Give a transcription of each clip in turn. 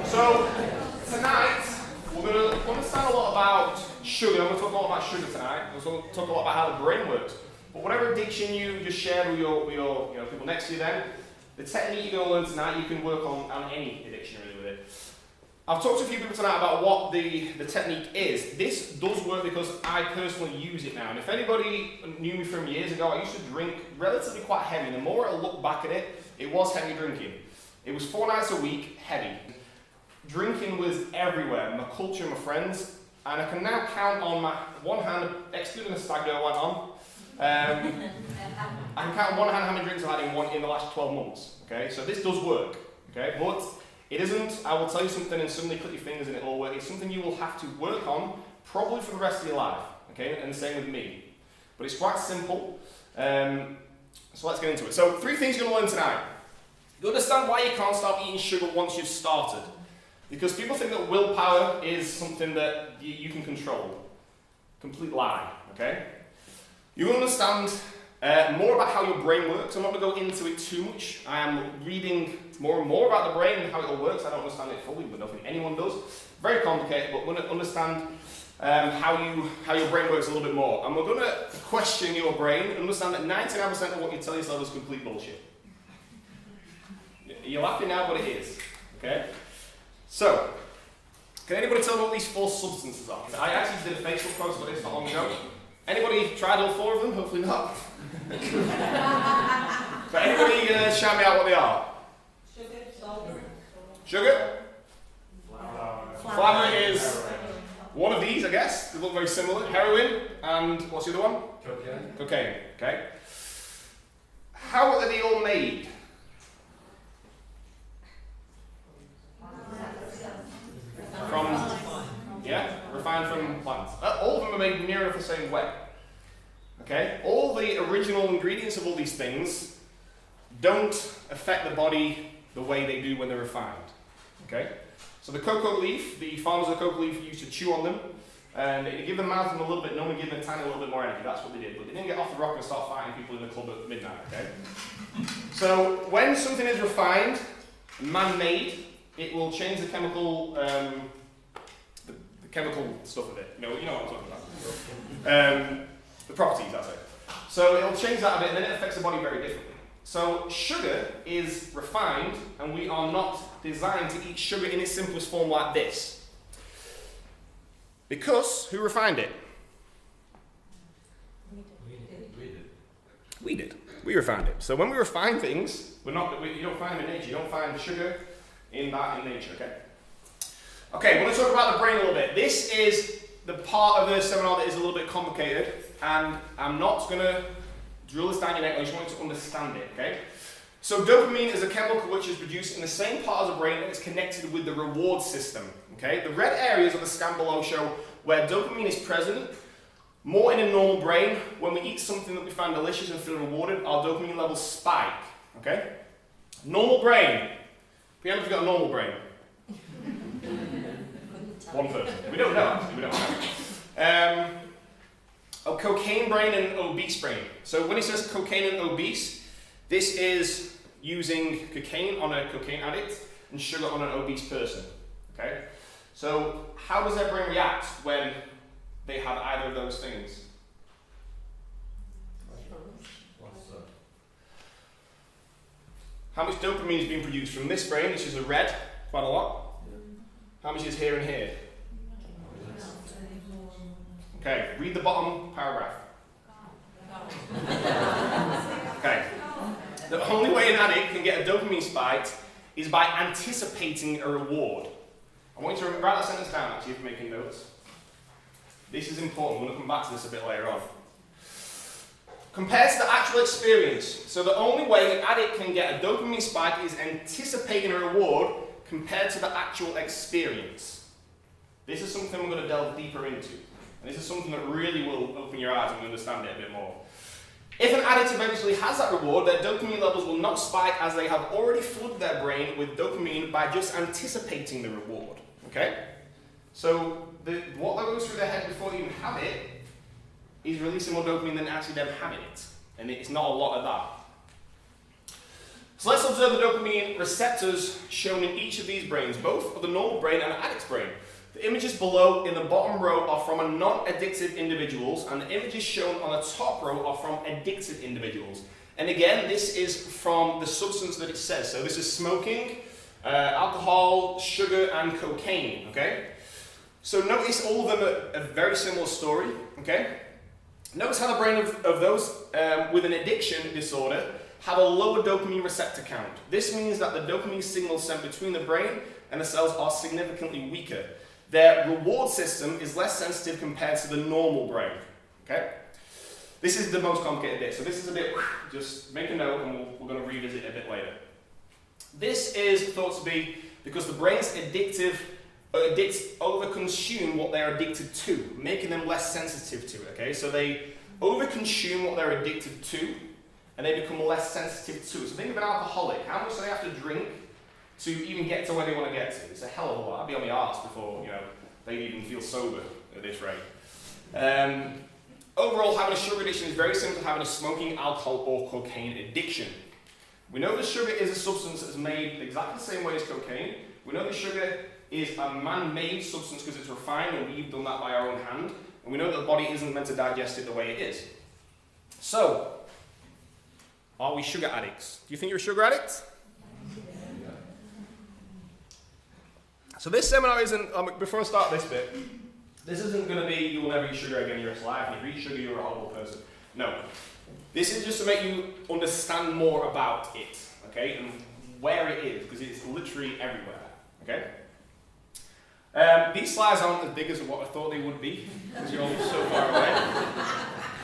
So tonight we're going to understand a lot about sugar. I'm going to talk a lot about sugar tonight. We're going to talk a lot about how the brain works. But whatever addiction you just shared with your people next to you, then the technique you're going to learn tonight, you can work on any addiction really with it. I've talked to a few people tonight about what the technique is. This does work because I personally use it now. And if anybody knew me from years ago, I used to drink relatively quite heavy. The more I look back at it, it was heavy drinking. It was 4 nights a week, heavy. Drinking was everywhere, my culture, my friends. And I can now count on my one hand, excluding the stag do I went on, I can count on one hand how many drinks I've had in the last 12 months. Okay, so this does work. Okay, but it isn't, I will tell you something and suddenly click your fingers and it all works. It's something you will have to work on probably for the rest of your life. Okay, and the same with me. But it's quite simple. So let's get into it. So 3 things you're going to learn tonight. You understand why you can't stop eating sugar once you've started. Because people think that willpower is something that you can control. Complete lie, okay? You understand more about how your brain works. I'm not going to go into it too much. I am reading more and more about the brain and how it all works. I don't understand it fully, but I don't think anyone does. Very complicated, but we're going to understand how your brain works a little bit more. And we're going to question your brain and understand that 99% of what you tell yourself is complete bullshit. You're laughing now, but it is, okay? So, can anybody tell me what these 4 substances are? I actually did a Facebook post about this not long ago. Anybody tried all 4 of them? Hopefully not. But anybody shout me out what they are? Sugar, salt. Sugar? Flour is Flour. one of these, I guess. They look very similar. Heroin and what's the other one? Cocaine. Cocaine, okay. How are they all made? Refined from plants. All of them are made near enough the same way. Okay? All the original ingredients of all these things don't affect the body the way they do when they're refined. Okay? So the cocoa leaf, the farmers of the cocoa leaf used to chew on them, and they give them mouth them a little bit, normally give them a tiny little bit more energy. That's what they did. But they didn't get off the rock and start fighting people in the club at midnight. Okay? So when something is refined, man-made, it will change the chemical chemical stuff of it. You know what I'm talking about. The properties, that's it. So it'll change that a bit, and then it affects the body very differently. So sugar is refined, and we are not designed to eat sugar in its simplest form like this. Because who refined it? We did. We refined it. So when we refine things, you don't find them in nature. You don't find the sugar in nature. Okay. Okay, we're going to talk about the brain a little bit. This is the part of the seminar that is a little bit complicated, and I'm not going to drill this down your neck, I just want you to understand it, okay? So dopamine is a chemical which is produced in the same part of the brain that is connected with the reward system, okay? The red areas of the scan below show where dopamine is present, more in a normal brain. When we eat something that we find delicious and feel rewarded, our dopamine levels spike, okay? Normal brain. We haven't got a normal brain. One person. We don't know, actually. We don't know. A cocaine brain and obese brain. So when he says cocaine and obese, this is using cocaine on a cocaine addict and sugar on an obese person. Okay? So how does their brain react when they have either of those things? How much dopamine is being produced from this brain, which is a red, quite a lot? How much is here and here? Okay, read the bottom paragraph. Okay. The only way an addict can get a dopamine spike is by anticipating a reward. I want you to write that sentence down actually if you're making notes. This is important, we're going to come back to this a bit later on. Compared to the actual experience. So the only way an addict can get a dopamine spike is anticipating a reward compared to the actual experience. This is something we're going to delve deeper into. And this is something that really will open your eyes and understand it a bit more. If an addict eventually has that reward, their dopamine levels will not spike as they have already flooded their brain with dopamine by just anticipating the reward. Okay? So what goes through their head before you even have it is releasing more dopamine than actually them having it. And it's not a lot of that. So let's observe the dopamine receptors shown in each of these brains, both of the normal brain and the addict's brain. The images below in the bottom row are from a non-addictive individuals, and the images shown on the top row are from addicted individuals. And again, this is from the substance that it says. So this is smoking, alcohol, sugar, and cocaine, okay? So notice all of them are a very similar story, okay? Notice how the brain of those with an addiction disorder have a lower dopamine receptor count. This means that the dopamine signals sent between the brain and the cells are significantly weaker. Their reward system is less sensitive compared to the normal brain, okay? This is the most complicated bit, so this is a bit, just make a note and we're going to revisit it a bit later. This is thought to be because the brain's addicts overconsume what they're addicted to, making them less sensitive to it, okay? So they overconsume what they're addicted to, and they become less sensitive to it. So think of an alcoholic. How much do they have to drink to even get to where they want to get to? It's a hell of a lot. I'd be on the arse before, they even feel sober at this rate. Overall, having a sugar addiction is very similar to having a smoking, alcohol, or cocaine addiction. We know that sugar is a substance that is made exactly the same way as cocaine. We know that sugar is a man-made substance because it's refined and we've done that by our own hand. And we know that the body isn't meant to digest it the way it is. So, are we sugar addicts? Do you think you're a sugar addict? So this seminar isn't, before I start this bit, this isn't going to be you will never eat sugar again in your life, and if you eat sugar you're a horrible person. No. This is just to make you understand more about it, okay, and where it is, because it's literally everywhere, okay? These slides aren't as big as what I thought they would be, because you're all so far away.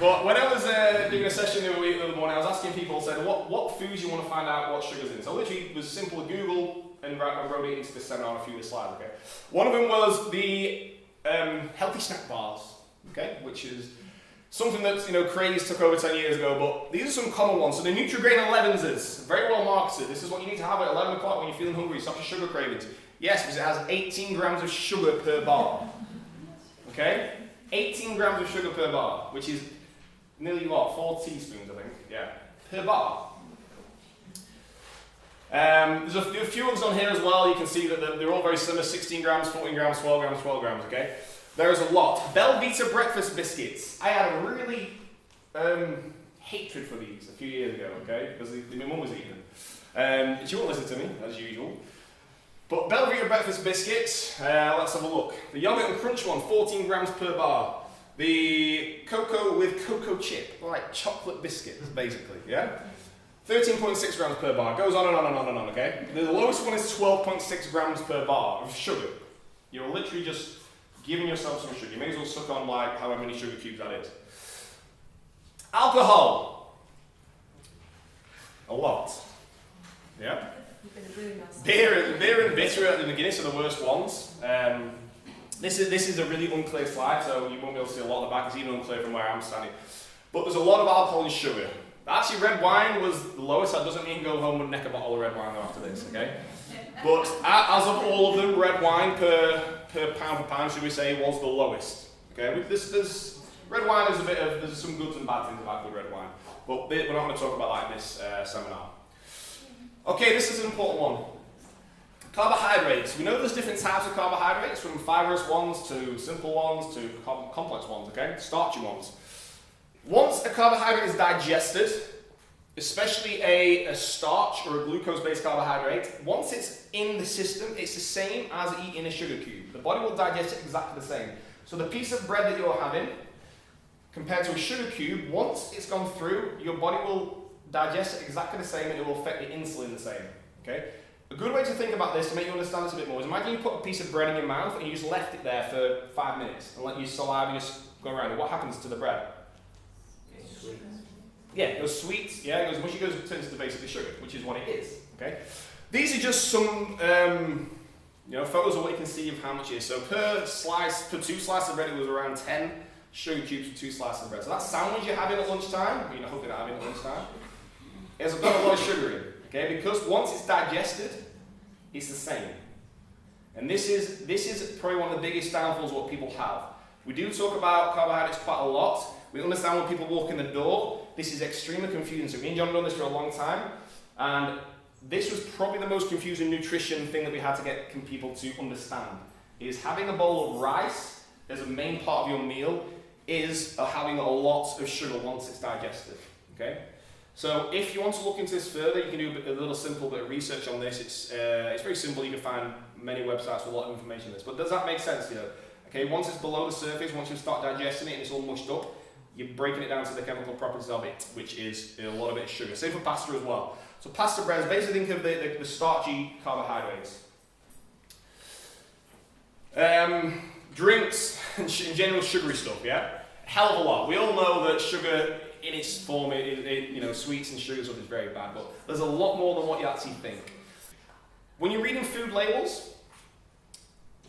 But when I was doing a session the other morning, I was asking people, said, what foods you want to find out what sugar's in. So literally it was simple to Google, and I wrote it into the seminar on a few of the slides, okay? One of them was the healthy snack bars, okay, which is something that's, craze took over 10 years ago, but these are some common ones. So the Nutri-Grain 11s, very well marketed. This is what you need to have at 11 o'clock when you're feeling hungry, stop your sugar cravings. Yes, because it has 18 grams of sugar per bar, okay? 18 grams of sugar per bar, which is nearly, 4 teaspoons, I think, yeah, per bar. There's a few others on here as well. You can see that they're all very similar, 16 grams, 14 grams, 12 grams, 12 grams, okay? There's a lot. Belvita breakfast biscuits. I had a really hatred for these a few years ago, okay? Because my mum was eating them. She won't listen to me, as usual. But Belvita breakfast biscuits, let's have a look. The yogurt and crunch one, 14 grams per bar. The cocoa with cocoa chip, like chocolate biscuits, basically, yeah? 13.6 grams per bar. Goes on and on and on and on, okay? The lowest one is 12.6 grams per bar of sugar. You're literally just giving yourself some sugar. You may as well suck on like however many sugar cubes that is. Alcohol. A lot. Yeah? Beer and bitter at the beginning, so the worst ones. This is a really unclear slide, so you won't be able to see a lot of the back. It's even unclear from where I'm standing. But there's a lot of alcohol and sugar. Actually, red wine was the lowest. That doesn't mean go home and neck a bottle of red wine after this, okay? But as of all of them, red wine per pound for pound, should we say, was the lowest. Okay, red wine is there's some goods and bad things about good red wine. But we're not going to talk about that in this seminar. Okay, this is an important one. Carbohydrates. We know there's different types of carbohydrates, from fibrous ones to simple ones to complex ones, okay? Starchy ones. Once a carbohydrate is digested, especially a starch or a glucose-based carbohydrate, once it's in the system, it's the same as eating a sugar cube. The body will digest it exactly the same. So the piece of bread that you're having, compared to a sugar cube, once it's gone through, your body will digest it exactly the same and it will affect the insulin the same. Okay? A good way to think about this, to make you understand this a bit more, is imagine you put a piece of bread in your mouth and you just left it there for 5 minutes and let your saliva just go around it. What happens to the bread? Sweet. Yeah, it goes sweet, yeah, it goes mushy, it turns into basically sugar, which is what it is, okay? These are just some, photos of what you can see of how much it is. So per 2 slices of bread, it was around 10 sugar cubes for 2 slices of bread. So that sandwich you're having at lunchtime, I hope you're not having at lunchtime, has got a lot of sugar in, okay? Because once it's digested, it's the same. And this is probably one of the biggest downfalls of what people have. We do talk about carbohydrates quite a lot. We understand when people walk in the door, this is extremely confusing. So me and John have done this for a long time, and this was probably the most confusing nutrition thing that we had to get people to understand, is having a bowl of rice as a main part of your meal is having a lot of sugar once it's digested, okay? So if you want to look into this further, you can do a little simple bit of research on this. It's very simple. You can find many websites with a lot of information on this. But does that make sense? You know, okay, once it's below the surface, once you start digesting it and it's all mushed up, you're breaking it down to the chemical properties of it, which is a lot of it is sugar. Same for pasta as well. So pasta bread, basically think of the starchy carbohydrates. Drinks and in general sugary stuff, yeah? Hell of a lot. We all know that sugar in its form, you know, sweets and sugars is very bad, but there's a lot more than what you actually think. When you're reading food labels,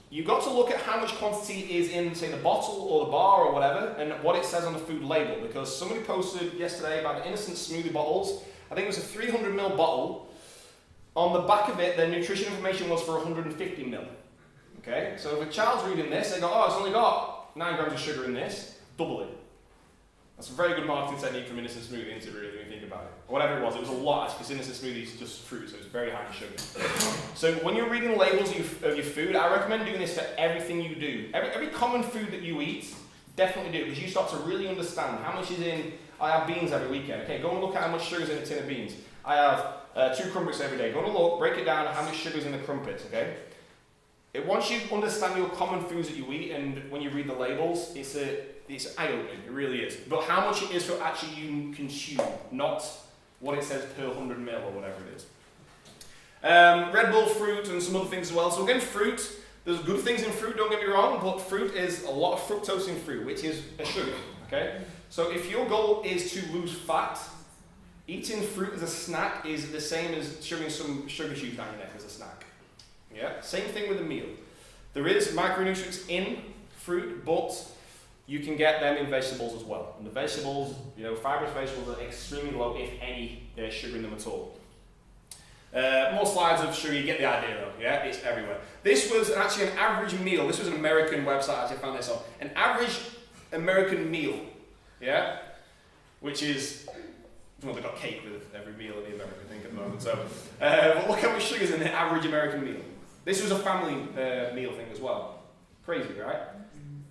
you've got to look at how much quantity is in, say, the bottle or the bar or whatever, and what it says on the food label, because somebody posted yesterday about the innocent smoothie bottles. I think it was a 300ml bottle. On the back of it, the nutrition information was for 150ml. Okay, so if a child's reading this, they go, oh, it's only got 9 grams of sugar in this, double it. That's a very good marketing technique from innocent smoothie, isn't it, really, when you think about it? Or whatever it was a lot, because innocent smoothie is just fruit, so it's very high in sugar. So when you're reading labels of your food, I recommend doing this for everything you do. Every common food that you eat, definitely do, because you start to really understand how much is in. I have beans every weekend. Okay, go and look at how much sugar is in a tin of beans. I have 2 crumpets every day. Go and look, break it down, how much sugar is in the crumpets, okay? Once you understand your common foods that you eat, and when you read the labels, it's eye-opening, it really is. But how much it is for actually you consume, not what it says per 100ml or whatever it is. Red Bull fruit and some other things as well. So again, fruit, there's good things in fruit, don't get me wrong, but fruit is a lot of fructose in fruit, which is a sugar, okay? So if your goal is to lose fat, eating fruit as a snack is the same as shoving some sugar cubes down your neck as a snack. Yeah, same thing with a meal. There is micronutrients in fruit, but you can get them in vegetables as well. And the vegetables, you know, fibrous vegetables are extremely low, if any, sugar in them at all. More slides of sugar, you get the idea though, yeah? It's everywhere. This was actually an average meal. This was an American website, I actually found this on. An average American meal, yeah? Which is, well, they've got cake with every meal in the American thing at the moment, so. But look how much sugar's in the average American meal. This was a family meal thing as well. Crazy, right?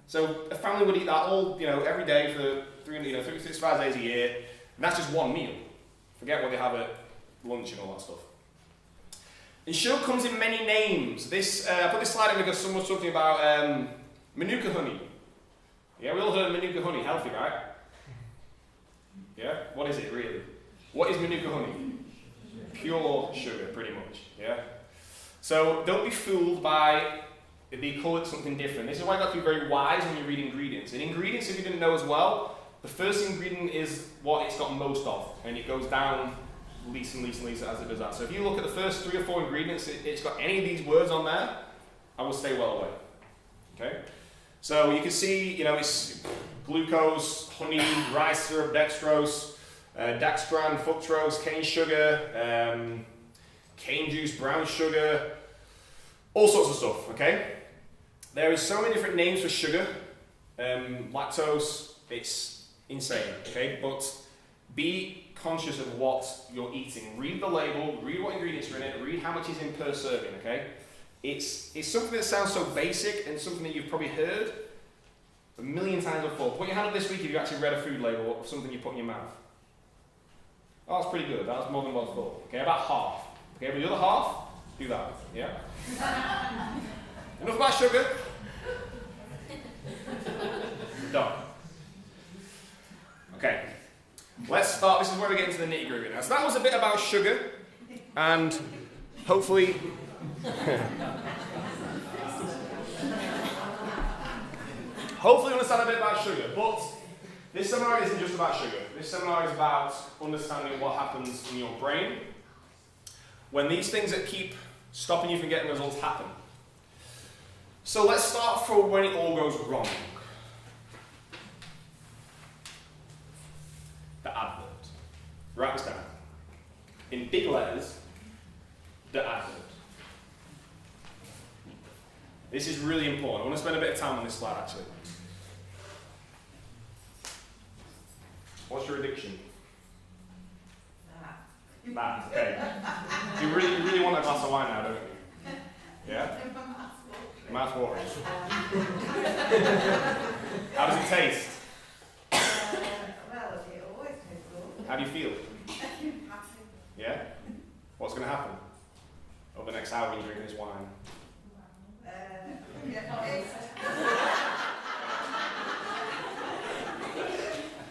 So a family would eat that all, you know, every day for 365 days a year, and that's just one meal. Forget what they have at lunch and all that stuff. And sugar comes in many names. This I put this slide in because someone was talking about Manuka honey. Yeah, we all heard Manuka honey, healthy, right? Yeah, what is it really? What is Manuka honey? Pure sugar, pretty much. Yeah. So don't be fooled by they call it something different. This is why you've got to be very wise when you read ingredients. And ingredients, if you didn't know as well, the first ingredient is what it's got most of, and it goes down least and least and least as it does that. So if you look at the first 3 or 4 ingredients, it's got any of these words on there, I will stay well away. Okay? So you can see, you know, it's glucose, honey, rice syrup, dextrose, dextran, fructose, cane sugar, cane juice, brown sugar, all sorts of stuff, okay? There is so many different names for sugar, lactose, it's insane, okay? But be conscious of what you're eating. Read the label, read what ingredients are in it, read how much is in per serving, okay? It's something that sounds so basic and something that you've probably heard a million times before. Put your hand up this week if you actually read a food label of something you put in your mouth. Oh, that's pretty good. That's more than one thought. Okay, about half. Okay, but the other half, do that. Yeah? Enough about sugar? Done. Okay. Let's start. This is where we get into the nitty gritty now. So that was a bit about sugar, and hopefully. Hopefully you understand a bit about sugar, but this seminar isn't just about sugar. This seminar is about understanding what happens in your brain when these things that keep stopping you from getting results happen. So let's start from when it all goes wrong. The advert. Write this down. In big letters, the advert. This is really important. I want to spend a bit of time on this slide actually. What's your addiction? That, okay. You really want a glass of wine now, don't you? Yeah? Your mouth's watering. How does it taste? Well, it always tastes good. How do you feel? Yeah? What's going to happen over the next hour when you're drinking this wine?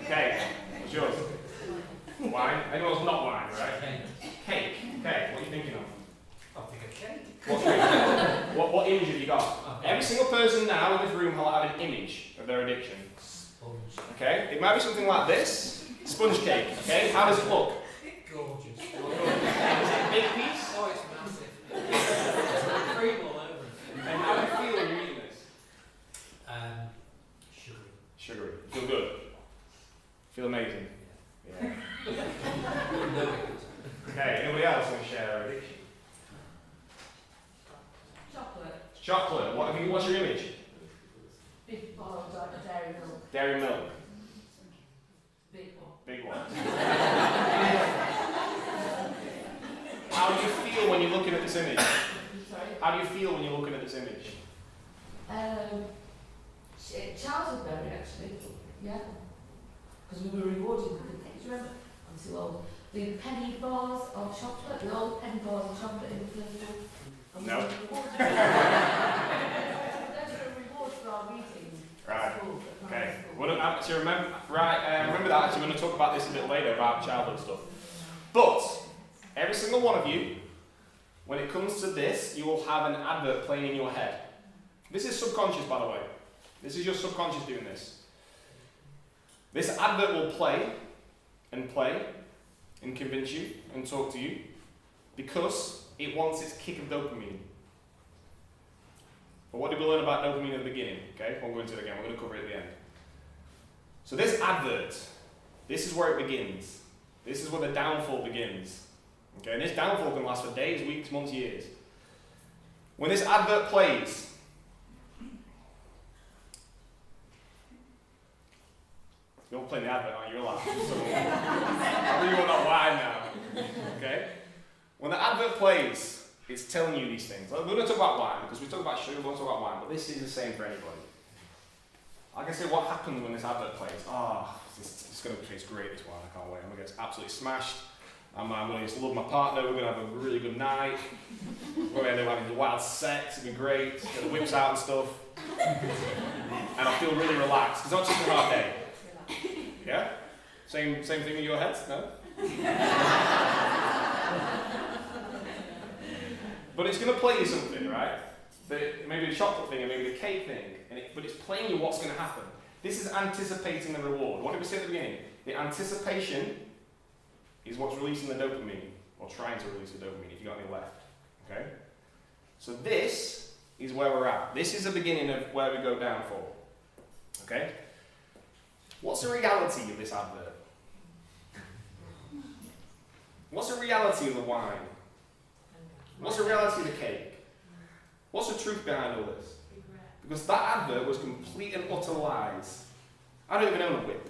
Okay, what's yours? Wine? Anyone's not wine, right? Cake. Okay, what are you thinking of? I'll pick a cake. What image have you got? Every single person now in this room will have an image of their addiction. Sponge. Okay? It might be something like this. Sponge cake. Okay? How does it look? Gorgeous. Is it a big piece? Oh, it's massive. It's cream all over it. And how do you feel when you're eating this? Sugary. Sugary. Feel good? Feel amazing? Yeah. No, Okay, anybody else want to share their addiction? Chocolate. Chocolate. What's your image? Big bottles like a dairy milk. Dairy milk. Big one. Big one. How do you feel when you're looking at this image? Sorry? How do you feel when you're looking at this image? Childhood memory, actually. Yeah. Because we were rewarded with the things, remember? I'm too old. The penny bars of chocolate, the old penny bars of chocolate in the flavor. No. Those were a reward for our reading. Right. At school, at Okay. primary school. Well, actually, remember that. Actually, we're going to talk about this a bit later about childhood stuff. But every single one of you, when it comes to this, you will have an advert playing in your head. This is subconscious, by the way. This is your subconscious doing this. This advert will play and convince you and talk to you because it wants its kick of dopamine. But what did we learn about dopamine at the beginning? Okay, won't go into it again, we're going to cover it at the end. So this advert, this is where it begins. This is where the downfall begins. Okay, and this downfall can last for days, weeks, months, years. When this advert plays, you're playing the advert, aren't you? You're laughing. So, I really want that wine now. Okay? When the advert plays, it's telling you these things. We're going to talk about wine, because we talk about sugar, we want to talk about wine, but this is the same for anybody. Like I say, what happens when this advert plays? It's going to taste great, this wine, I can't wait. I'm going to get absolutely smashed. I'm going to just love my partner, we're going to have a really good night. We're going to end up having wild sex, it'll be great. Get the whips out and stuff. And I feel really relaxed. It's not just a hard day. Yeah? Same thing in your heads? No? But it's going to play you something, right? Maybe the chocolate thing and maybe the cake thing. But it's playing you what's going to happen. This is anticipating the reward. What did we say at the beginning? The anticipation is what's releasing the dopamine, or trying to release the dopamine if you've got any left. Okay? So this is where we're at. This is the beginning of where we go down for. Okay? What's the reality of this advert? What's the reality of the wine? What's the reality of the cake? What's the truth behind all this? Because that advert was complete and utter lies. I don't even own a whip.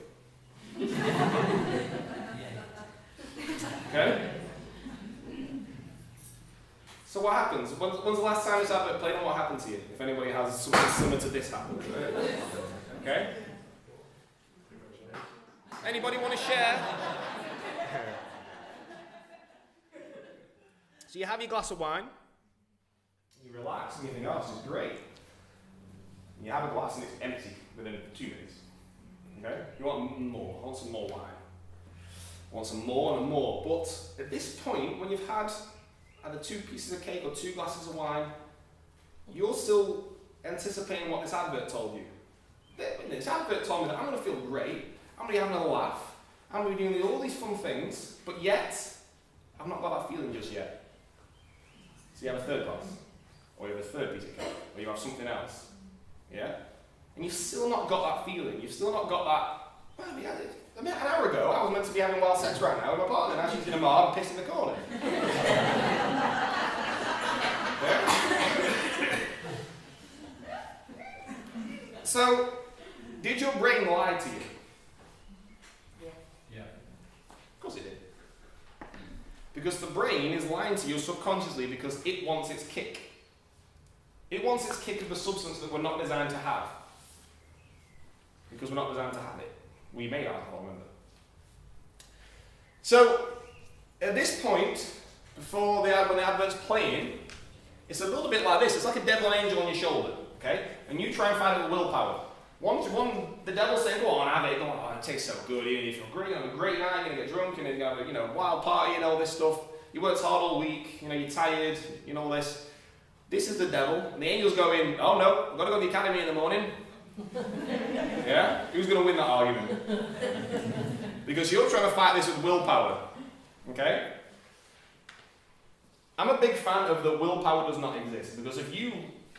Okay? So what happens? When's the last time this advert played and what happened to you? If anybody has something similar to this happen. Okay? Anybody want to share? So you have your glass of wine, you relax and you think, oh, this is great. And you have a glass and it's empty within 2 minutes. Okay? You want more, I want some more wine. I want some more and more. But at this point, when you've had either 2 pieces of cake or 2 glasses of wine, you're still anticipating what this advert told you. This advert told me that I'm going to feel great, I'm going to be having a laugh, I'm going to be doing all these fun things, but yet, I've not got that feeling just yet. So you have a 3rd glass, or you have a 3rd piece of cake, or you have something else. Yeah? And you've still not got that feeling, you've still not got that, well, yeah, an hour ago, I was meant to be having wild sex right now with my partner, now she's in a mob and pissed in the corner. Yeah? So, did your brain lie to you? Yeah. Of course it did. Because the brain is lying to you subconsciously because it wants its kick. It wants its kick of the substance that we're not designed to have. Because we're not designed to have it. We made alcohol, remember. So, at this point, when the advert's playing, it's a little bit like this. It's like a devil angel on your shoulder, okay? And you try and fight it with willpower. The devil's saying, go on, have it. Go on, oh, it tastes so good. You feel great. You have a great night. You're going to get drunk. And you're going to have a wild party and all this stuff. You worked hard all week. You're tired. All this. This is the devil. And the angel's going, oh no, I've got to go to the academy in the morning. Yeah? Who's going to win that argument? Because you're trying to fight this with willpower. Okay? I'm a big fan of the willpower does not exist. Because if you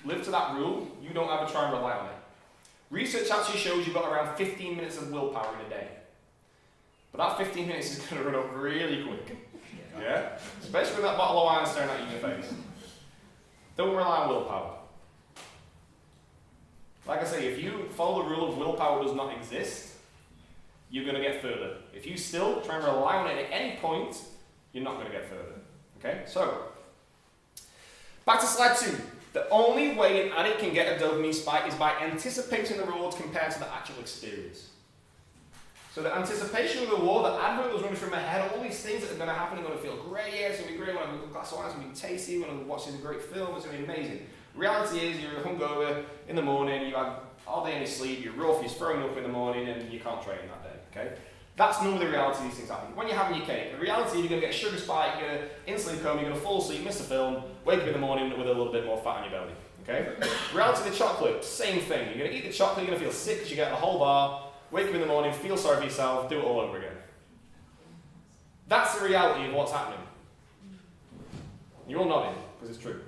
live to that rule, you don't ever try and rely on it. Research actually shows you've got around 15 minutes of willpower in a day. But that 15 minutes is going to run up really quick. Yeah? Especially with that bottle of wine staring at you in your face. Don't rely on willpower. Like I say, if you follow the rule of willpower does not exist, you're going to get further. If you still try and rely on it at any point, you're not going to get further. Okay? So, back to slide 2. The only way an addict can get a dopamine spike is by anticipating the rewards compared to the actual experience. So the anticipation of the reward, the advert was running through my head, all these things that are going to happen are going to feel great, yeah, it's going to be great, when I have a glass of wine, it's going to be tasty, when I'm watching a great film, it's going to be amazing. Reality is you're hungover in the morning, you had all day in your sleep, you're rough, you're throwing up in the morning, and you can't train that day, okay? That's normally the reality of these things happen. When you're having your cake, the reality is you're going to get a sugar spike, you're going to insulin coma, you're going to fall asleep, miss the film, wake up in the morning with a little bit more fat on your belly. Okay? Reality of the chocolate, same thing. You're going to eat the chocolate, you're going to feel sick because you get the whole bar, wake up in the morning, feel sorry for yourself, do it all over again. That's the reality of what's happening. You're all nodding, because it's true.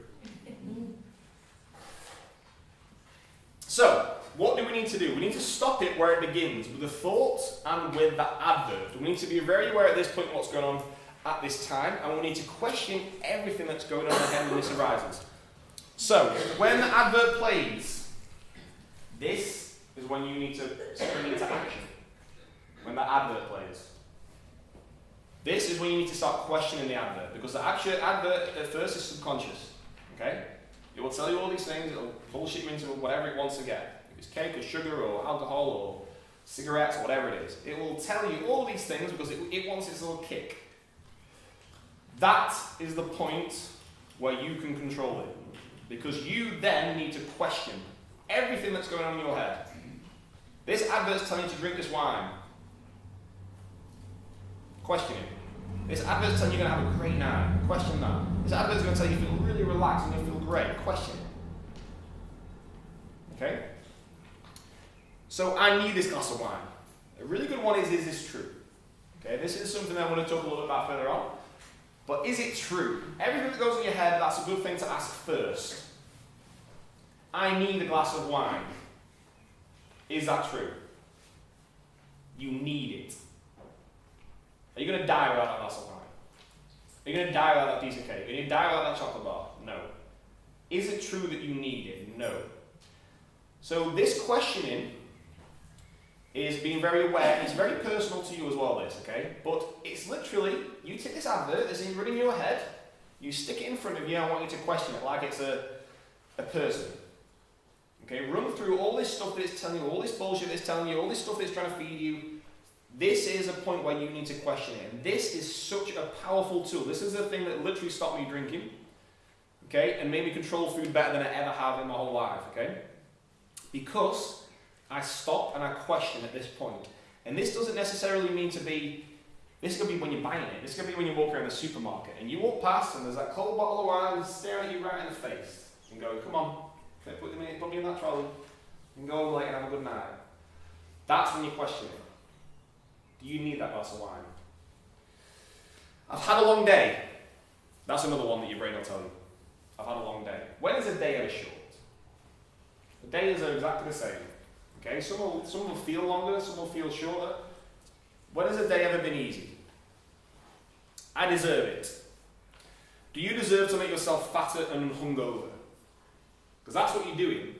So, what do we need to do? We need to stop it where it begins, with the thoughts and with the adverb. We need to be very aware at this point what's going on at this time, and we need to question everything that's going on ahead when this arises. So, when the adverb plays, this is when you need to spring into action. When the adverb plays. This is when you need to start questioning the adverb, because the actual adverb at first is subconscious. Okay? It will tell you all these things, it will bullshit you into whatever it wants to get. If it's cake or sugar or alcohol or cigarettes or whatever it is. It will tell you all these things because it wants its little kick. That is the point where you can control it. Because you then need to question everything that's going on in your head. This advert's telling you to drink this wine. Question it. This advert's telling you you're going to have a great night. Question that. This advert's going to tell you you feel really relaxed and you feel great. Question it. Okay? So I need this glass of wine. A really good one is this true? Okay, this is something I want to talk a little bit about further on. But is it true? Everything that goes in your head, that's a good thing to ask first. I need a glass of wine. Is that true? You need it. Are you going to die without that glass of wine? Are you going to die without that piece of cake? Are you going to die without that chocolate bar? No. Is it true that you need it? No. So this questioning is being very aware. It's very personal to you as well, this, okay? But it's literally, you take this advert that's running in your head, you stick it in front of you, I want you to question it like it's a person. Okay, run through all this stuff that it's telling you, all this bullshit that it's telling you, all this stuff that it's trying to feed you. This is a point where you need to question it. And this is such a powerful tool. This is the thing that literally stopped me drinking, okay, and made me control food better than I ever have in my whole life, okay? Because I stop and I question at this point. And this doesn't necessarily mean to be, this could be when you're buying it. This could be when you walk around the supermarket and you walk past and there's that cold bottle of wine staring at you right in the face. And go, come on, put me in that trolley and go home late and have a good night. That's when you question it. Do you need that glass of wine? I've had a long day. That's another one that your brain will tell you. I've had a long day. When is a day ever short? The days are exactly the same. Okay, some will feel longer, some will feel shorter. When has a day ever been easy? I deserve it. Do you deserve to make yourself fatter and hungover? Because that's what you're doing.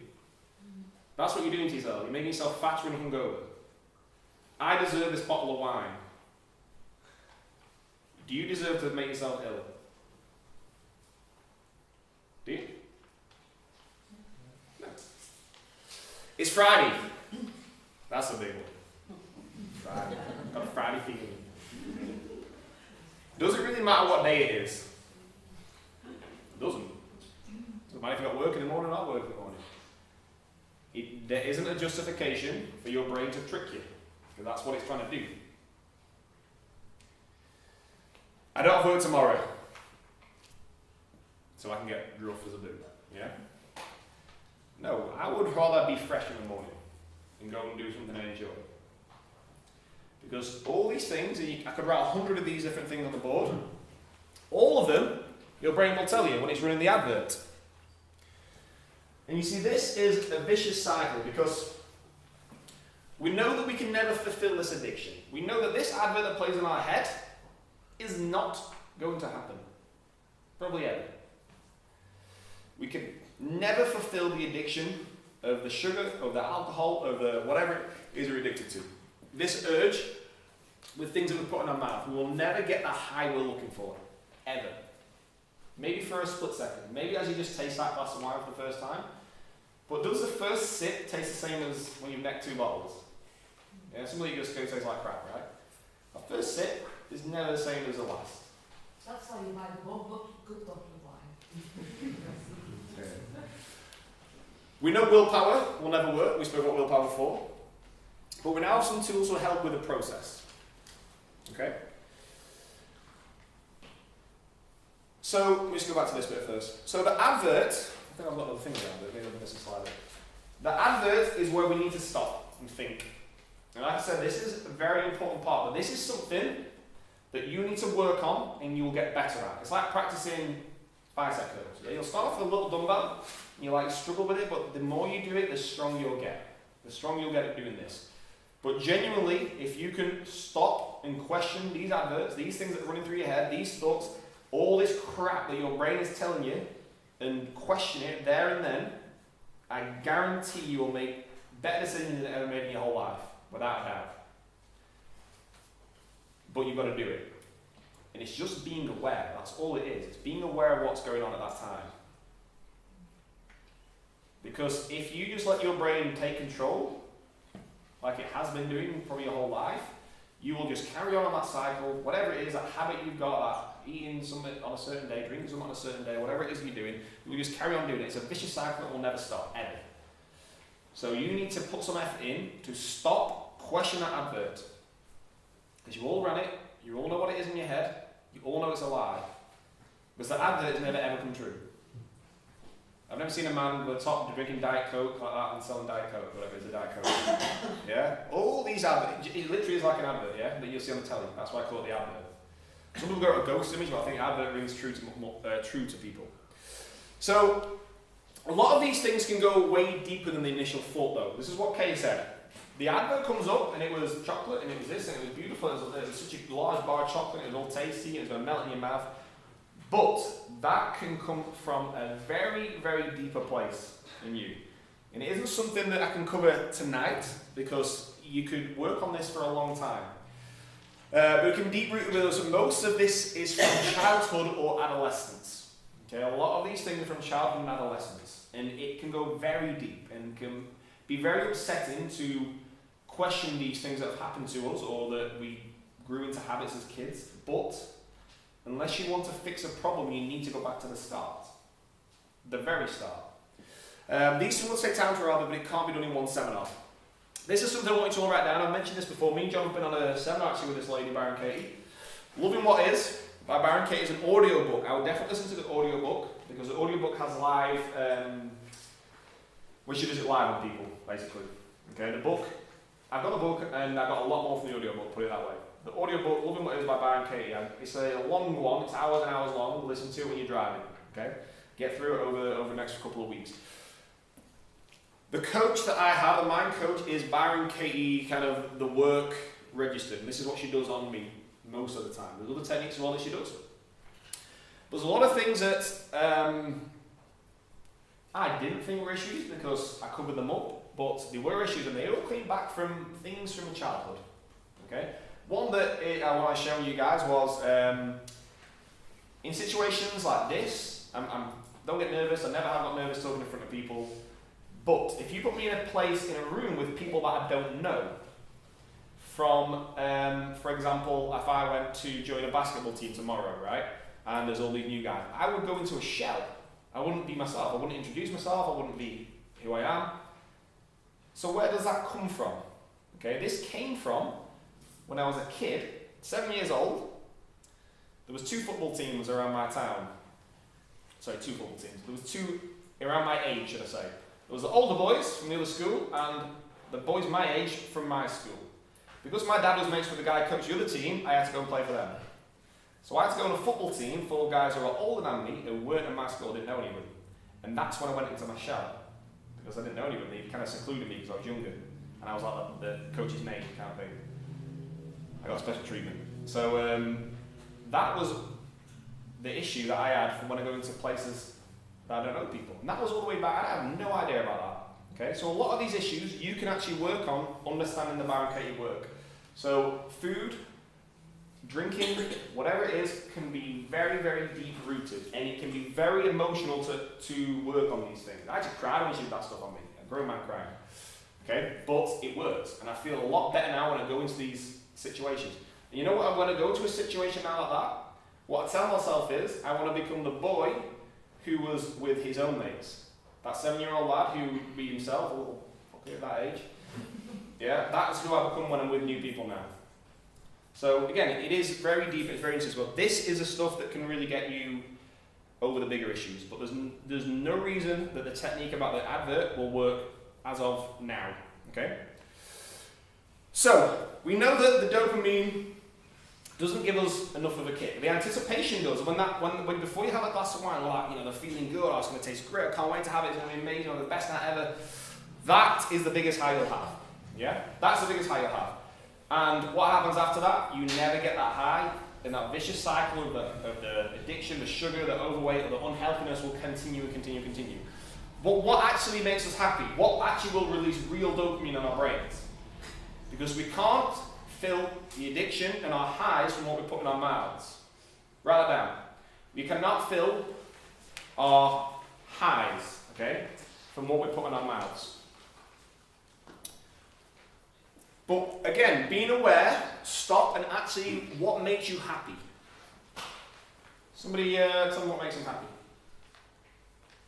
That's what you're doing to yourself. You're making yourself fatter and hungover. I deserve this bottle of wine. Do you deserve to make yourself ill? Do you? No. It's Friday. That's a big one. Friday. Got a Friday feeling. Does it really matter what day it is? It doesn't. Doesn't matter if you've got work in the morning or not work in the morning. There isn't a justification for your brain to trick you, because that's what it's trying to do. I don't have work tomorrow, so I can get gruff as a do. Yeah? No, I would rather be fresh in the morning and go and do something I enjoy. Because all these things, I could write 100 of these different things on the board. All of them, your brain will tell you when it's running the advert. And you see, this is a vicious cycle because we know that we can never fulfill this addiction. We know that this advert that plays in our head is not going to happen. Probably ever. We can never fulfill the addiction of the sugar, of the alcohol, of the whatever it is we're addicted to. This urge with things that we put in our mouth, we will never get that high we're looking for. Ever. Maybe for a split second. Maybe as you just taste that glass of wine for the first time. But does the first sip taste the same as when you've necked 2 bottles? Yeah, somebody just go taste like crap, right? The first sip is never the same as the last. That's how you buy the good bottle of wine. Yeah. We know willpower will never work. We spoke about willpower before. But we now have some tools to help with the process. Okay? So, let me just go back to this bit first. So the advert, I think I've got another thing around it, maybe I'll miss a slide. The advert is where we need to stop and think. And like I said, this is a very important part, but this is something that you need to work on and you will get better at. It's like practicing bicep curls. Yeah, you'll start off with a little dumbbell, and you like struggle with it, but the more you do it, the stronger you'll get. The stronger you'll get at doing this. But genuinely, if you can stop and question these adverts, these things that are running through your head, these thoughts, all this crap that your brain is telling you, and question it there and then, I guarantee you will make better decisions than you've ever made in your whole life, without a doubt. But you've got to do it. And it's just being aware, that's all it is. It's being aware of what's going on at that time. Because if you just let your brain take control, like it has been doing probably your whole life, you will just carry on that cycle, whatever it is, that habit you've got, that eating something on a certain day, drinking something on a certain day, whatever it is you're doing, you will just carry on doing it. It's a vicious cycle that will never stop, ever. So you need to put some effort in to stop, question that advert. Because you all run it, you all know what it is in your head, you all know it's a lie. Because the advert has never ever come true. I've never seen a man with a top drinking Diet Coke like that and selling Diet Coke, whatever it is, a Diet Coke. Yeah? All these adverts, it literally is like an advert, yeah? That you'll see on the telly. That's why I call it the advert. Some people go to a ghost image, but I think advert rings true to people. So, a lot of these things can go way deeper than the initial thought, though. This is what Kay said. The advert comes up, and it was chocolate, and it was this, and it was beautiful, it was such a large bar of chocolate, it was all tasty, it was going to melt in your mouth. But that can come from a very, very deeper place in you. And it isn't something that I can cover tonight, because you could work on this for a long time. But it can be deep-rooted with us. Most of this is from childhood or adolescence. Okay, a lot of these things are from childhood and adolescence. And it can go very deep and can be very upsetting to question these things that have happened to us or that we grew into habits as kids. But unless you want to fix a problem, you need to go back to the start. The very start. These things will take time to rather, but it can't be done in one seminar. This is something I want you to all write down. I've mentioned this before. Me and John have been on a seminar actually with this lady, Byron Katie. Loving What Is by Byron Katie is an audio book. I would definitely listen to the audio book because the audio book has live, we should visit live with people, basically. Okay, the book, I've got the book and I've got a lot more from the audio book, put it that way. The audio book, Loving What Is by Byron Katie, it's a long one, it's hours and hours long. Listen to it when you're driving, okay? Get through it over the next couple of weeks. The coach that I have, the mind coach, is Byron Katie, kind of the work registered. And this is what she does on me most of the time. There's other techniques as well that she does. There's a lot of things that I didn't think were issues because I covered them up, but they were issues and they all came back from things from childhood. Okay? One that I want to share with you guys was in situations like this, don't get nervous, I never have got nervous talking in front of people, but if you put me in a place, in a room with people that I don't know, from, for example, if I went to join a basketball team tomorrow, right, and there's all these new guys, I would go into a shell. I wouldn't be myself, I wouldn't introduce myself, I wouldn't be who I am. So where does that come from? Okay, this came from when I was a kid, 7 years old. There was 2 football teams around my town. Sorry, 2 football teams. There was 2 around my age, should I say. There was the older boys from the other school and the boys my age from my school. Because my dad was mates with the guy who coached the other team, I had to go and play for them. So I had to go on a football team full of guys who were older than me, who weren't in my school, didn't know anybody. And that's when I went into my shell. Because I didn't know anybody, they kind of secluded me because I was younger. And I was like the coach's mate kind of thing. I got special treatment. So that was the issue that I had from when I go into places that I don't know people. And that was all the way back, I have no idea about that. Okay, so a lot of these issues you can actually work on understanding the barricaded work. So food, drinking, whatever it is, can be very, very deep rooted, and it can be very emotional to work on these things. I actually cried when she did that stuff on me. A grown man crying. Okay, but it works, and I feel a lot better now when I go into these situations. And you know what? When I go to a situation now like that, what I tell myself is I want to become the boy who was with his own mates. That 7-year-old lad who would be himself, a little fucker at that age. Yeah, that's who I become when I'm with new people now. So again, it is very deep, it's very interesting. Well, this is the stuff that can really get you over the bigger issues. But there's no reason that the technique about the advert will work as of now. Okay? So we know that the dopamine doesn't give us enough of a kick. The anticipation does. When before you have a glass of wine, like, you know, they're feeling good, oh, it's going to taste great, I can't wait to have it, it's going to be amazing, or the best night ever. That is the biggest high you'll have. Yeah? That's the biggest high you'll have. And what happens after that? You never get that high, and that vicious cycle of the addiction, the sugar, the overweight, or the unhealthiness will continue and continue and continue. But what actually makes us happy? What actually will release real dopamine in our brains? Because we can't fill the addiction and our highs from what we put in our mouths. Write that down. We cannot fill our highs, okay, from what we put in our mouths. But again, being aware, stop and actually, what makes you happy? Somebody tell me what makes them happy.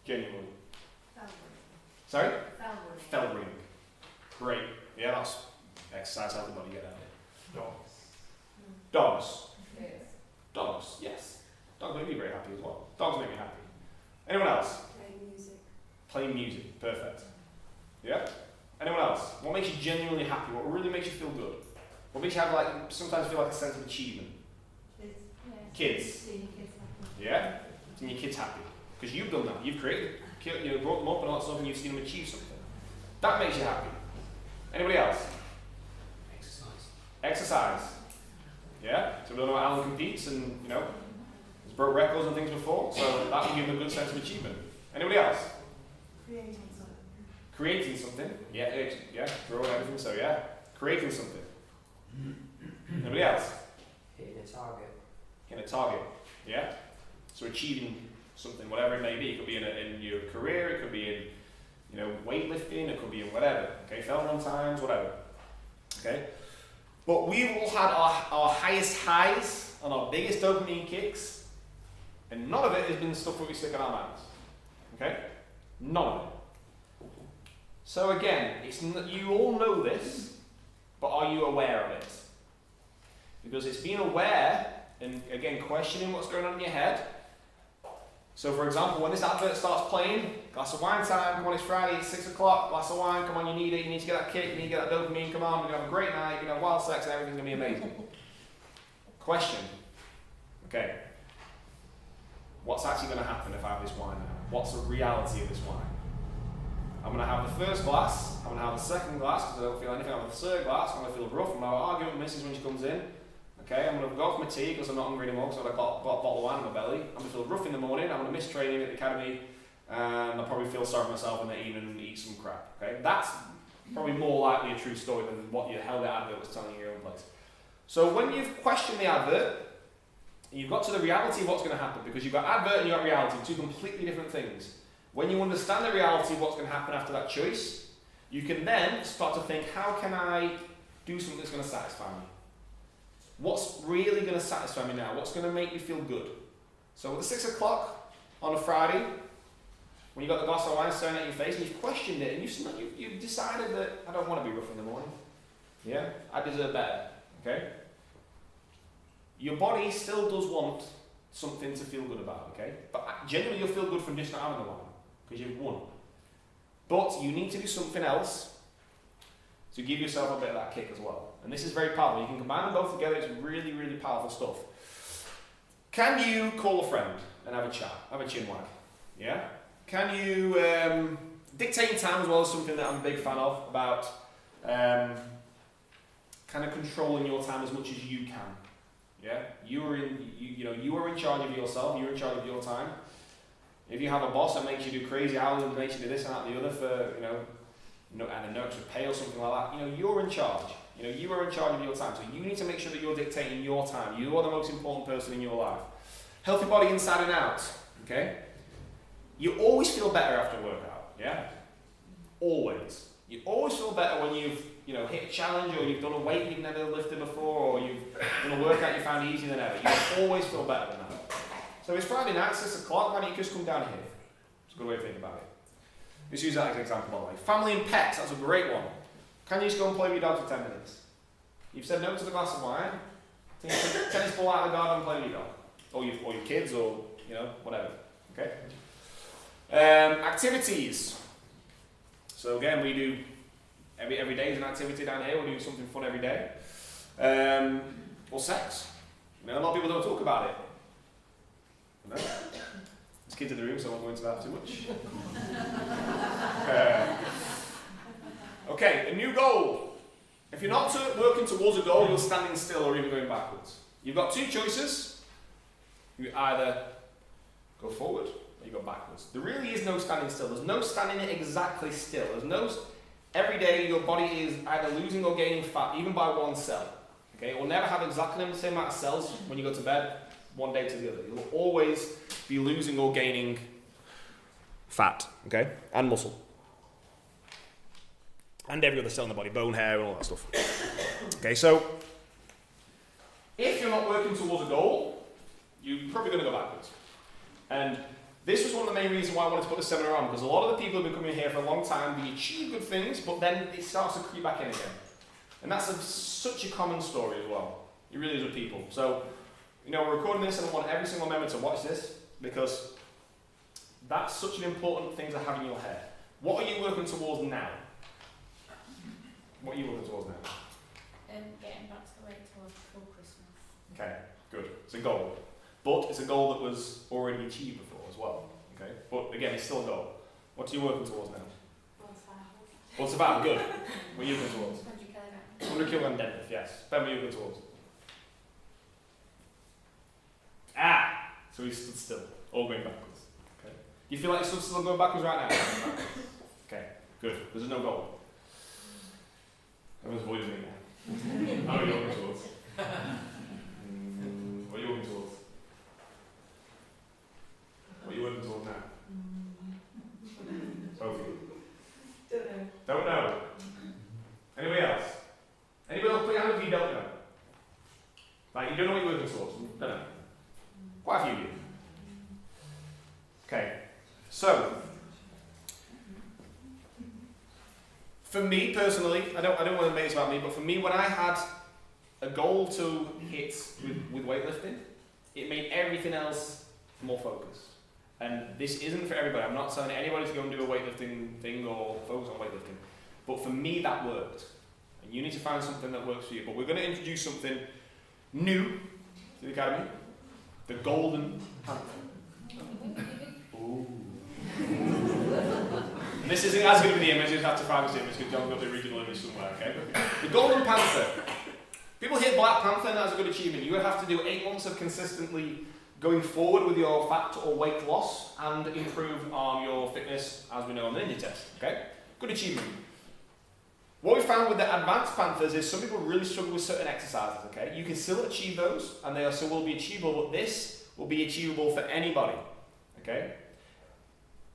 Genuinely. Sorry? Fell ring. Great. Yeah, that's exercise, how the body get out of it. Dogs. Dogs. Yes. Dogs, yes. Dogs make me very happy as well. Dogs make me happy. Anyone else? Playing music. Playing music. Perfect. Yeah? Anyone else? What makes you genuinely happy? What really makes you feel good? What makes you have, like, sometimes feel like a sense of achievement? Kids. Seeing kids happy. Yeah? And your kids happy. Because you've done that. You've created, you brought them up and all that stuff, and you've seen them achieve something. That makes you happy. Anybody else? Exercise. Yeah? So we don't know how Alan competes and, you know, he's broke records and things before, so that will give him a good sense of achievement. Anybody else? Creating something. Creating something. Yeah, yeah, growing everything, so yeah. Creating something. Anybody else? Hitting a target. Hitting a target. Yeah? So achieving something, whatever it may be. It could be in your career, it could be in, you know, weightlifting, it could be in whatever. Okay, fell run times, whatever. Okay? But we've all had our highest highs and our biggest dopamine kicks, and none of it has been stuff that we stick in our mouths. Okay? None of it. So again, you all know this, but are you aware of it? Because it's being aware, and again, questioning what's going on in your head. So for example, when this advert starts playing, glass of wine time, come on, it's Friday, it's 6 o'clock, glass of wine, come on, you need it, you need to get that kick, you need to get that dopamine, come on, we're going to have a great night, you're going to have wild sex, and everything's going to be amazing. Question. Okay. What's actually going to happen if I have this wine now? What's the reality of this wine? I'm going to have the first glass, I'm going to have the second glass, because I don't feel anything. I'm going to have the third glass, I'm going to feel rough, I'm going to argue with Mrs. when she comes in. Okay, I'm going to go off my tea because I'm not hungry anymore because I've got a bottle of wine in my belly. I'm going to feel rough in the morning, I'm going to miss training at the academy, and I'll probably feel sorry for myself in the evening and eat some crap. Okay, that's probably more likely a true story than what your hell the advert was telling you in your own place. So when you've questioned the advert, you've got to the reality of what's going to happen, because you've got advert and you've got reality, two completely different things. When you understand the reality of what's going to happen after that choice, you can then start to think, how can I do something that's going to satisfy me? What's really going to satisfy me now? What's going to make me feel good? So at 6 o'clock on a Friday, when you've got the glass of wine staring at your face and you've questioned it and you've decided that I don't want to be rough in the morning. Yeah? I deserve better. Okay? Your body still does want something to feel good about, okay? But generally you'll feel good from just not having the wine, because you've won. But you need to do something else to give yourself a bit of that kick as well. And this is very powerful. You can combine them both together. It's really, really powerful stuff. Can you call a friend and have a chat? Have a chin wag? Yeah? Can you dictating time as well is something that I'm a big fan of, about kind of controlling your time as much as you can. Yeah? You are in charge of yourself. You're in charge of your time. If you have a boss that makes you do crazy hours and makes you do this and that and the other for, and no extra pay or something like that, you're in charge. You are in charge of your time. So you need to make sure that you're dictating your time. You are the most important person in your life. Healthy body inside and out. Okay? You always feel better after a workout. Yeah? Always. You always feel better when you've hit a challenge, or you've done a weight you've never lifted before, or you've done a workout you found easier than ever. You always feel better than that. So it's Friday night, 6 o'clock, why don't you just come down here? It's a good way to think about it. Let's use that as an example, by the way. Family and pets, that's a great one. Can you just go and play with your dog for 10 minutes? You've said no to the glass of wine, take a tennis ball out of the garden and play with your dog. Or your kids, or, whatever. Okay? Activities. So again, we do, every day is an activity down here, we're doing something fun every day. Or sex. A lot of people don't talk about it. No? There's kids in the room, so I won't go into that too much. Okay, a new goal. If you're not working towards a goal, you're standing still or even going backwards. You've got two choices. You either go forward or you go backwards. There really is no standing still. There's no standing it exactly still. Every day your body is either losing or gaining fat, even by one cell. Okay, it will never have exactly the same amount of cells when you go to bed, one day to the other. You'll always be losing or gaining fat, okay, and muscle. And every other cell in the body, bone, hair, and all that stuff. Okay, so if you're not working towards a goal, you're probably going to go backwards. And this was one of the main reasons why I wanted to put this seminar on, because a lot of the people have been coming here for a long time, they achieve good things, but then it starts to creep back in again. And that's such a common story as well. It really is with people. So, we're recording this, and I want every single member to watch this, because that's such an important thing to have in your head. What are you working towards now? What are you working towards now? Getting back to the weight towards before Christmas. Okay, good. It's a goal. But it's a goal that was already achieved before as well. Okay? But again, it's still a goal. What are you working towards now? What's about? Good. What are you working towards? 100 kilograms. 100 kilogram deadlift, yes. Ben, what are you working towards? So he stood still, all going backwards. Okay. You feel like you're still going backwards right now? Okay, good. There's no goal. Everyone's avoiding me now. How are you working towards? What are you working towards? What are you working towards now? Both of you. Don't know. Anybody else? Anybody else put your hand up if you don't know? Like, you don't know what you're working towards? Don't know. Quite a few of you. Okay. So, for me personally, I don't want to make this about me, but for me, when I had a goal to hit with weightlifting, it made everything else more focused. And this isn't for everybody. I'm not telling anybody to go and do a weightlifting thing or focus on weightlifting. But for me, that worked. And you need to find something that works for you. But we're going to introduce something new to the Academy. The Golden Panther. Ooh. And this isn't as good of the image, you just have to find this image because John's got the original image somewhere, okay? The Golden Panther. People hit Black Panther and that's a good achievement. You would have to do 8 months of consistently going forward with your fat or weight loss and improve on your fitness, as we know on the Ninja test, okay? Good achievement. What we found with the advanced Panthers is some people really struggle with certain exercises, okay? You can still achieve those, and they also will be achievable, but this will be achievable for anybody, okay?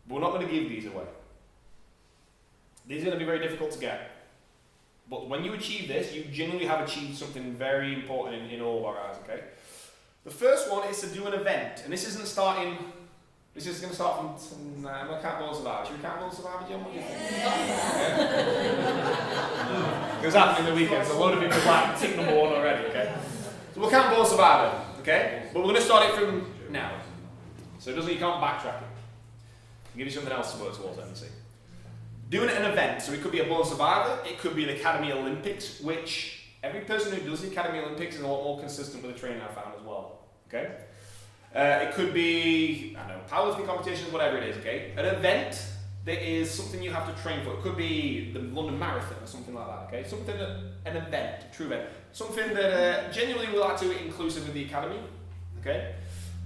But we're not going to give these away. These are going to be very difficult to get. But when you achieve this, you genuinely have achieved something very important in all of our eyes, okay? The first one is to do an event, and this isn't starting... This is going to start from tonight. I'm going to count ball survivor. Should we count ball survivor, John? What do you think? It was happening the weekend, so a load of people like tick number 1 already, okay? So we'll count ball survivor, okay? But we're going to start it from now. So it doesn't, you can't backtrack it. I'll give you something else to work towards, let me see. Doing an event, so it could be a ball survivor, it could be the Academy Olympics, which every person who does the Academy Olympics is a lot more consistent with the training I found as well, okay? It could be, I don't know, powerlifting competitions, whatever it is, okay? An event that is something you have to train for. It could be the London Marathon or something like that, okay? Something that, an event, a true event. Something that genuinely we like to do it inclusive with the academy, okay?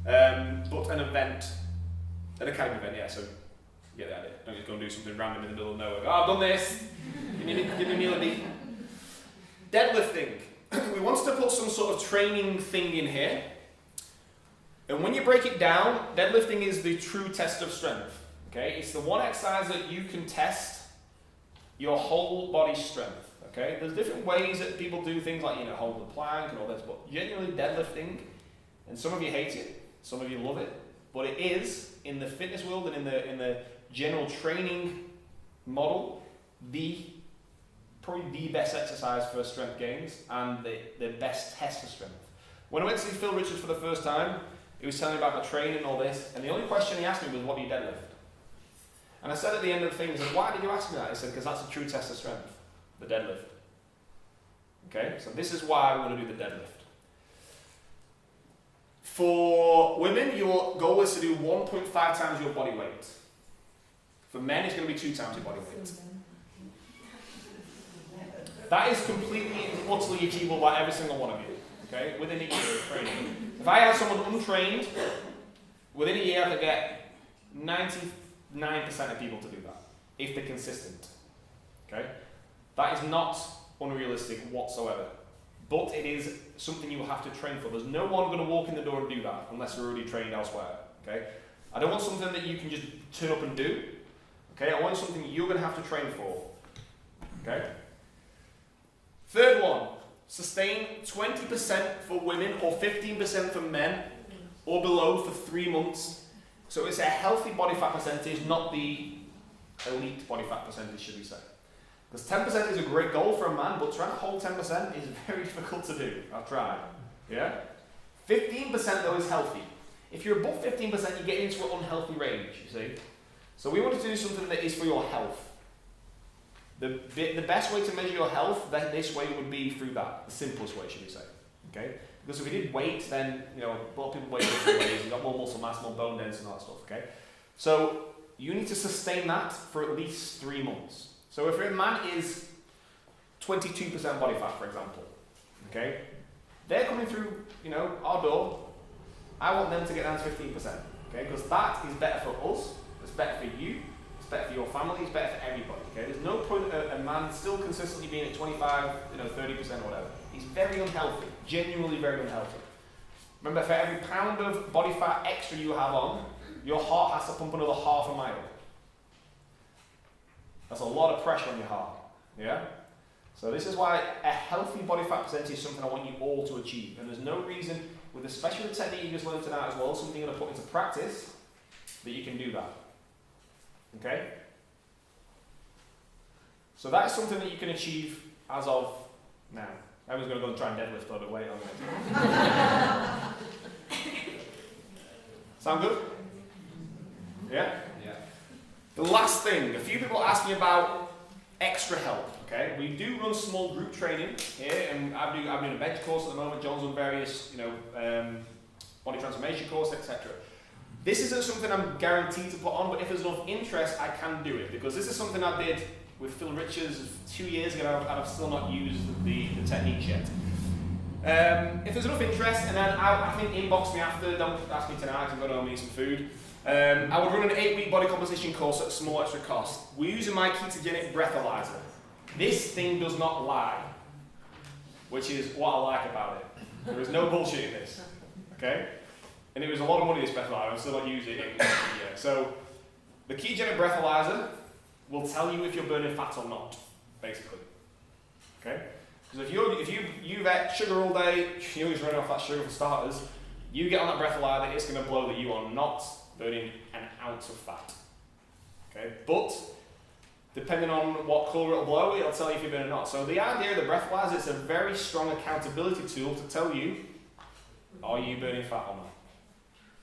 But an event, an academy event, yeah, so you get the idea. Don't just go and do something random in the middle of nowhere. Oh, I've done this. Give me a melody. Deadlifting. We want to put some sort of training thing in here. And when you break it down, deadlifting is the true test of strength. Okay? It's the one exercise that you can test your whole body strength. Okay? There's different ways that people do things like, hold the plank and all this, but genuinely deadlifting, and some of you hate it, some of you love it, but it is, in the fitness world and in the general training model, probably the best exercise for strength gains and the best test for strength. When I went to see Phil Richards for the first time, he was telling me about the training and all this, and the only question he asked me was, what do you deadlift? And I said at the end of the thing, he said, why did you ask me that? He said, because that's a true test of strength, the deadlift. Okay, so this is why I'm going to do the deadlift. For women, your goal is to do 1.5 times your body weight. For men, it's going to be 2 times your body weight. That is completely and utterly achievable by every single one of you, okay, within a year of training. If I had someone untrained, within a year I could get 99% of people to do that, if they're consistent, okay? That is not unrealistic whatsoever, but it is something you will have to train for. There's no one going to walk in the door and do that unless you're already trained elsewhere, okay? I don't want something that you can just turn up and do, okay? I want something that you're going to have to train for, okay? Third one, sustain 20% for women or 15% for men or below for 3 months. So it's a healthy body fat percentage, not the elite body fat percentage, should we say. Because 10% is a great goal for a man, but trying to hold 10% is very difficult to do. I've tried. Yeah? 15% though is healthy. If you're above 15%, you get into an unhealthy range, you see. So we want to do something that is for your health. The best way to measure your health, then this way would be through that. The simplest way, should we say. Okay? Because if we did weight, then, a lot of people weigh different ways. You've got more muscle mass, more bone density and all that stuff, okay? So you need to sustain that for at least 3 months. So if a man is 22% body fat, for example, okay? They're coming through, our door. I want them to get down to 15%, okay? Because that is better for us, it's better for you, it's better for your family, it's better for everybody, okay? There's no point a man still consistently being at 25, 30% or whatever. He's very unhealthy, genuinely very unhealthy. Remember, for every pound of body fat extra you have on, your heart has to pump another half a mile. That's a lot of pressure on your heart, yeah? So this is why a healthy body fat percentage is something I want you all to achieve. And there's no reason, with the special technique you just learned tonight as well, something you're going to put into practice, that you can do that. Okay? So that is something that you can achieve as of now. Everyone's going to go and try and deadlift all the way on it. Sound good? Yeah? Yeah. The last thing, a few people ask me about extra help. Okay, we do run small group training here, and I'm doing a bench course at the moment. John's on various, body transformation course, etc. This isn't something I'm guaranteed to put on, but if there's enough interest, I can do it, because this is something I did with Phil Richards 2 years ago, and I've still not used the techniques yet. If there's enough interest, and then I think inbox me after, don't ask me tonight, I'm going to eat some food. I would run an 8-week body composition course at a small extra cost. We're using my ketogenic breathalyzer. This thing does not lie, which is what I like about it. There is no bullshit in this, okay? And it was a lot of money, this breathalyzer. I'm still not using it yet. So the ketogenic breathalyzer will tell you if you're burning fat or not, basically. Okay? Because if you've ate sugar all day, you're always running off that sugar for starters, you get on that breathalyzer, it's going to blow that you are not burning an ounce of fat. Okay? But depending on what colour it'll blow, it'll tell you if you're burning or not. So the idea of the breathalyzer, it's a very strong accountability tool to tell you, are you burning fat or not?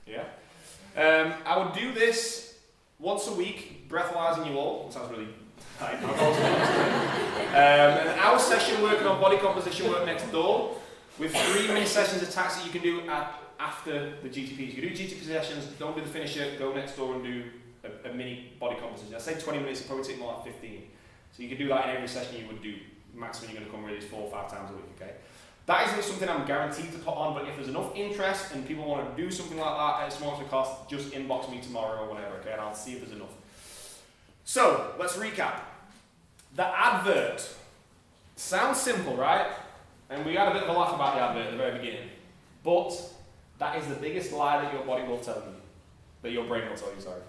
Yeah? I would do this once a week, breathalyzing you all. It sounds really tight. An hour session working on body composition work next door with 3 mini sessions attached that you can do after the GTPs. You can do GTP sessions, don't do the finisher, go next door and do a mini body composition. I say 20 minutes, it'll probably take more like 15. So you can do that in every session you would do. Maximum you're going to come really is 4 or 5 times a week, okay? That isn't something I'm guaranteed to put on, but if there's enough interest and people want to do something like that at a small cost, just inbox me tomorrow or whatever, okay? And I'll see if there's enough. So, let's recap. The advert. Sounds simple, right? And we had a bit of a laugh about the advert at the very beginning. But that is the biggest lie that your body will tell you. That your brain will tell you, sorry.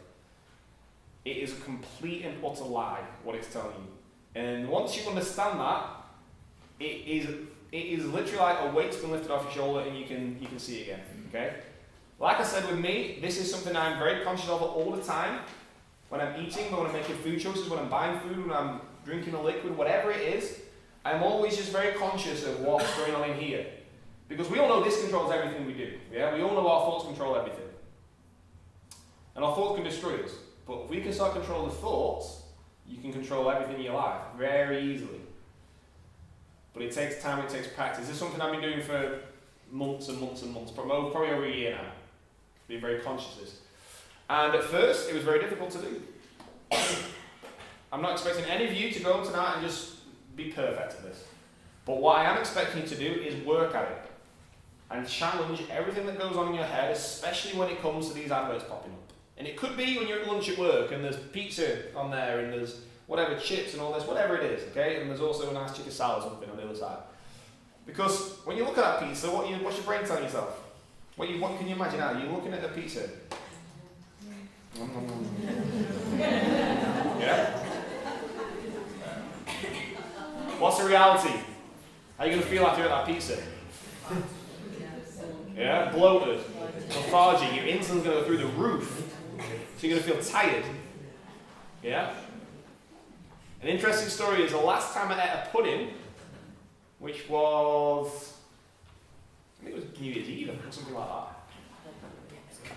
It is a complete and utter lie, what it's telling you. And once you understand that, it is literally like a weight's been lifted off your shoulder and you can see it again. Okay? Like I said with me, this is something I'm very conscious of all the time. When I'm eating, when I'm making food choices, when I'm buying food, when I'm drinking a liquid, whatever it is, I'm always just very conscious of what's going on in here. Because we all know this controls everything we do. Yeah? We all know our thoughts control everything. And our thoughts can destroy us. But if we can start controlling the thoughts, you can control everything in your life very easily. But it takes time, it takes practice. This is something I've been doing for months and months and months, probably over a year now. Being very conscious of this. And at first, it was very difficult to do. I'm not expecting any of you to go home tonight and just be perfect at this. But what I am expecting you to do is work at it. And challenge everything that goes on in your head, especially when it comes to these adverts popping up. And it could be when you're at lunch at work and there's pizza on there and there's whatever, chips and all this, whatever it is, okay? And there's also a nice chicken salad or something on the other side. Because when you look at that pizza, what's your brain telling yourself? What can you imagine now? You're looking at a pizza. Yeah? What's the reality? How are you going to feel after you eat that pizza? Yeah? Bloated, lethargic, your insulin's going to go through the roof. So you're going to feel tired. Yeah? An interesting story is the last time I ate a pudding, which was, I think it was New Year's Eve or something like that.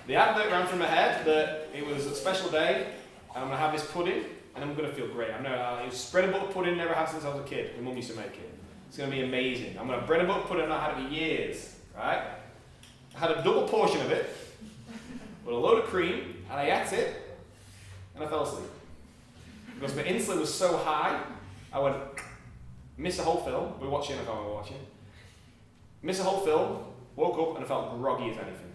The advert ran through my head that it was a special day and I'm going to have this pudding and I'm going to feel great. It was spread and butter pudding, never had since I was a kid. My mum used to make it. It's going to be amazing. I'm going to have bread and butter pudding, I've had it for years. Right? I had a double portion of it with a load of cream and I ate it and I fell asleep. Because my insulin was so high, I would miss a whole film. We're watching, I can't remember watching. Miss a whole film, woke up and I felt groggy as anything.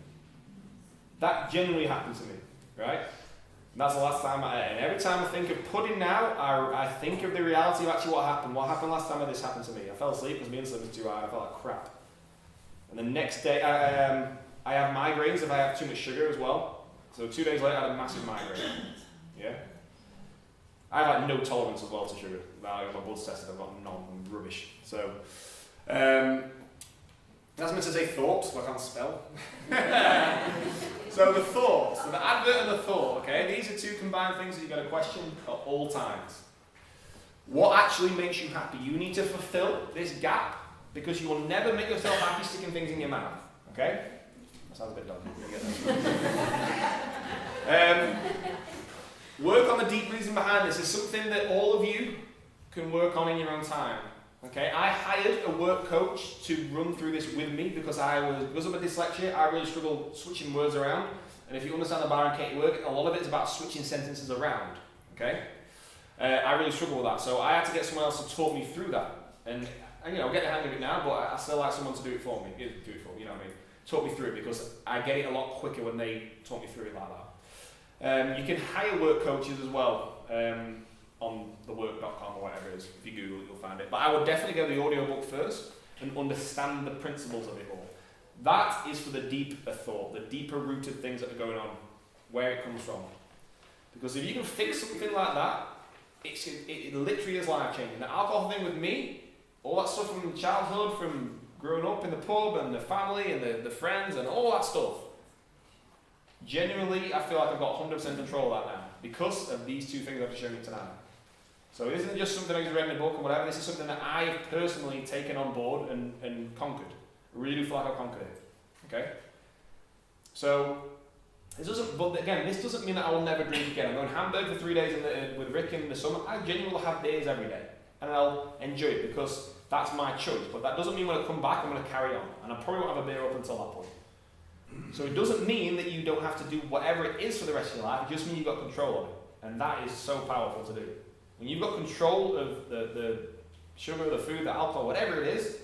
That genuinely happened to me, right? And that's the last time I ate. And every time I think of pudding now, I think of the reality of actually what happened. What happened last time this happened to me? I fell asleep because my insulin was too high. I felt like crap. And the next day, I have migraines if I have too much sugar as well. So 2 days later, I had a massive migraine. Yeah? I have like no tolerance as well to sugar. I got my blood tested, I've got none, I'm rubbish. So, that's meant to say thoughts, so I can't spell. So the thought, so the advert and the thought, okay, these are two combined things that you've got to question at all times. What actually makes you happy? You need to fulfill this gap because you will never make yourself happy sticking things in your mouth, okay? That sounds a bit dumb. Work on the deep reason behind this. It's something that all of you can work on in your own time. Okay, I hired a work coach to run through this with me because because of my dyslexia, I really struggle switching words around. And if you understand the Byron Katie work, a lot of it is about switching sentences around. Okay, I really struggle with that, so I had to get someone else to talk me through that. And you know, get the hang of it now, but I still like someone to do it for me. You know what I mean? Talk me through it because I get it a lot quicker when they talk me through it like that. You can hire work coaches as well. on thework.com or whatever it is. If you Google it, you'll find it. But I would definitely go the audiobook first and understand the principles of it all. That is for the deeper thought, the deeper rooted things that are going on, where it comes from. Because if you can fix something like that, it literally is life changing. The alcohol thing with me, all that stuff from childhood, from growing up in the pub and the family and the friends and all that stuff, genuinely I feel like I've got 100% control of that now because of these two things I've just shown you tonight. So it isn't just something I just read in a book or whatever, this is something that I've personally taken on board and conquered. I really do feel like I've conquered it. Okay? So, this doesn't mean that I will never drink again. I'm going to Hamburg for 3 days with Rick in the summer. I genuinely will have beers every day. And I'll enjoy it because that's my choice. But that doesn't mean when I come back I'm going to carry on. And I probably won't have a beer up until that point. So it doesn't mean that you don't have to do whatever it is for the rest of your life. It just means you've got control of it. And that is so powerful to do. When you've got control of the sugar, the food, the alcohol, whatever it is,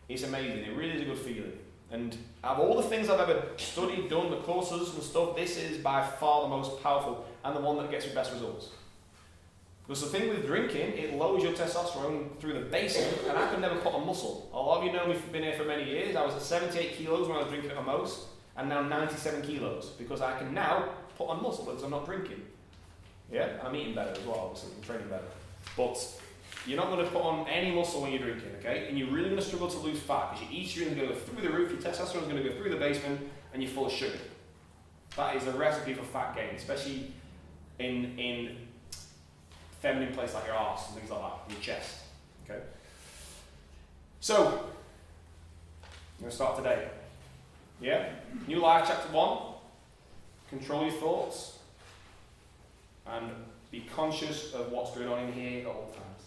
it's amazing. It really is a good feeling. And of all the things I've ever studied, done, the courses and stuff, this is by far the most powerful and the one that gets you best results. Because the thing with drinking, it lowers your testosterone through the basement, and I could never put on muscle. A lot of you know me, been here for many years. I was at 78 kilos when I was drinking at my most, and now 97 kilos, because I can now put on muscle because I'm not drinking. Yeah, and I'm eating better as well, obviously, I'm training better. But you're not going to put on any muscle when you're drinking, okay? And you're really going to struggle to lose fat because your estrogen is going to go through the roof, your testosterone is going to go through the basement, and you're full of sugar. That is a recipe for fat gain, especially in feminine places like your arse and things like that, your chest, okay? So, I'm going to start today. Yeah? New Life, Chapter 1. Control your thoughts and be conscious of what's going on in here at all times.